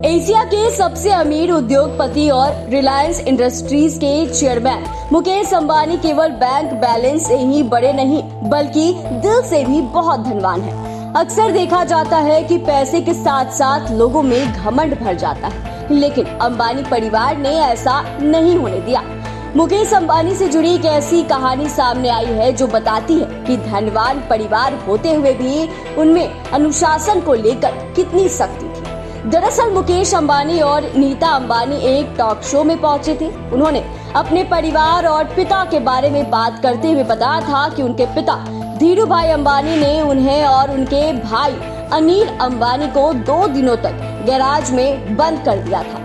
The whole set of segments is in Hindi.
एशिया के सबसे अमीर उद्योगपति और रिलायंस इंडस्ट्रीज के चेयरमैन मुकेश अंबानी केवल बैंक बैलेंस से ही बड़े नहीं बल्कि दिल से भी बहुत धनवान हैं। अक्सर देखा जाता है कि पैसे के साथ साथ लोगों में घमंड भर जाता है, लेकिन अंबानी परिवार ने ऐसा नहीं होने दिया। मुकेश अंबानी से जुड़ी एक ऐसी कहानी सामने आई है जो बताती है कि धनवान परिवार होते हुए भी उनमें अनुशासन को लेकर कितनी सख्ती थी। दरअसल मुकेश अंबानी और नीता अंबानी एक टॉक शो में पहुंचे थे। उन्होंने अपने परिवार और पिता के बारे में बात करते हुए बताया था कि उनके पिता धीरू भाई अंबानी ने उन्हें और उनके भाई अनिल अंबानी को 2 दिनों तक गैराज में बंद कर दिया था।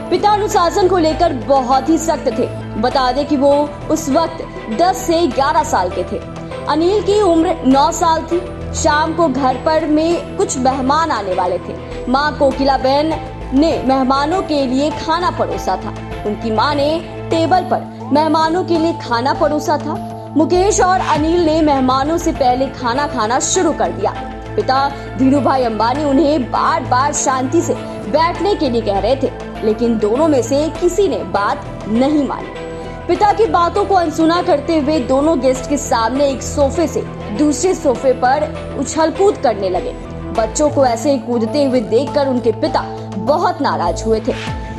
पिता अनुशासन को लेकर बहुत ही सख्त थे। बता दें कि वो उस वक्त 10 से 11 साल के थे। अनिल की उम्र 9 साल थी। शाम को घर पर में कुछ मेहमान आने वाले थे। माँ कोकिला बहन ने मेहमानों के लिए खाना परोसा था। उनकी माँ ने टेबल पर मेहमानों के लिए खाना परोसा था। मुकेश और अनिल ने मेहमानों से पहले खाना खाना शुरू कर दिया। पिता धीरू भाई अंबानी उन्हें बार बार शांति से बैठने के लिए कह रहे थे, लेकिन दोनों में से किसी ने बात नहीं मानी। पिता की बातों को अनसुना करते हुए दोनों गेस्ट के सामने एक सोफे से दूसरे सोफे पर उछल-कूद करने लगे। बच्चों को ऐसे कूदते हुए देखकर उनके पिता बहुत नाराज हुए थे।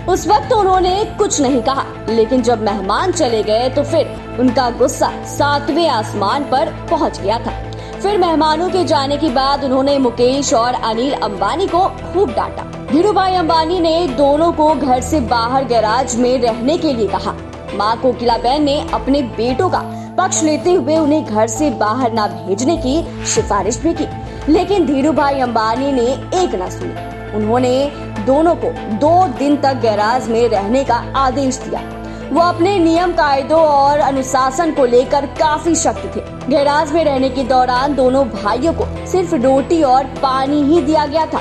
उस वक्त उन्होंने कुछ नहीं कहा, लेकिन जब मेहमान चले गए तो फिर उनका गुस्सा 7वें आसमान पर पहुंच गया था। फिर मेहमानों के जाने के बाद उन्होंने मुकेश और अनिल अंबानी को खूब डांटा। धीरू भाई अंबानी ने दोनों को घर से बाहर गैराज में रहने के लिए कहा। माँ कोकिला बहन ने अपने बेटों का पक्ष लेते हुए उन्हें घर से बाहर ना भेजने की सिफारिश भी की, लेकिन धीरू भाई अंबानी ने एक ना सुनी। उन्होंने दोनों को 2 दिन तक गैराज में रहने का आदेश दिया। वो अपने नियम कायदों और अनुशासन को लेकर काफी सख्त थे। गैराज में रहने के दौरान दोनों भाइयों को सिर्फ रोटी और पानी ही दिया गया था।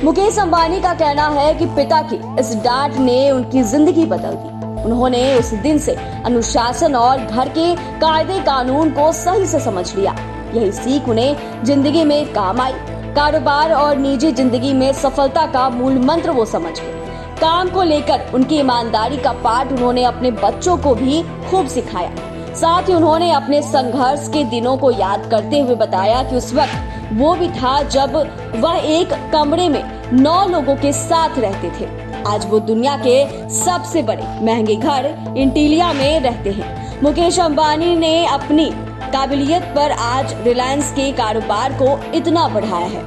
मुकेश अंबानी का कहना है कि पिता की इस डांट ने उनकी जिंदगी बदल दी। उन्होंने उस दिन से अनुशासन और घर के कायदे कानून को सही से समझ लिया। यही सीख उन्हें जिंदगी में काम आई। कारोबार और निजी जिंदगी में सफलता का मूल मंत्र वो समझ गए। काम को लेकर उनकी ईमानदारी का पाठ उन्होंने अपने बच्चों को भी खूब सिखाया। साथ ही उन्होंने अपने संघर्ष के दिनों को याद करते हुए बताया कि उस वक्त वो भी था जब वह एक कमरे में 9 लोगों के साथ रहते थे। आज वो दुनिया के सबसे बड़े महंगे घर इंटीलिया में रहते हैं। मुकेश अंबानी ने अपनी काबिलियत पर आज रिलायंस के कारोबार को इतना बढ़ाया है।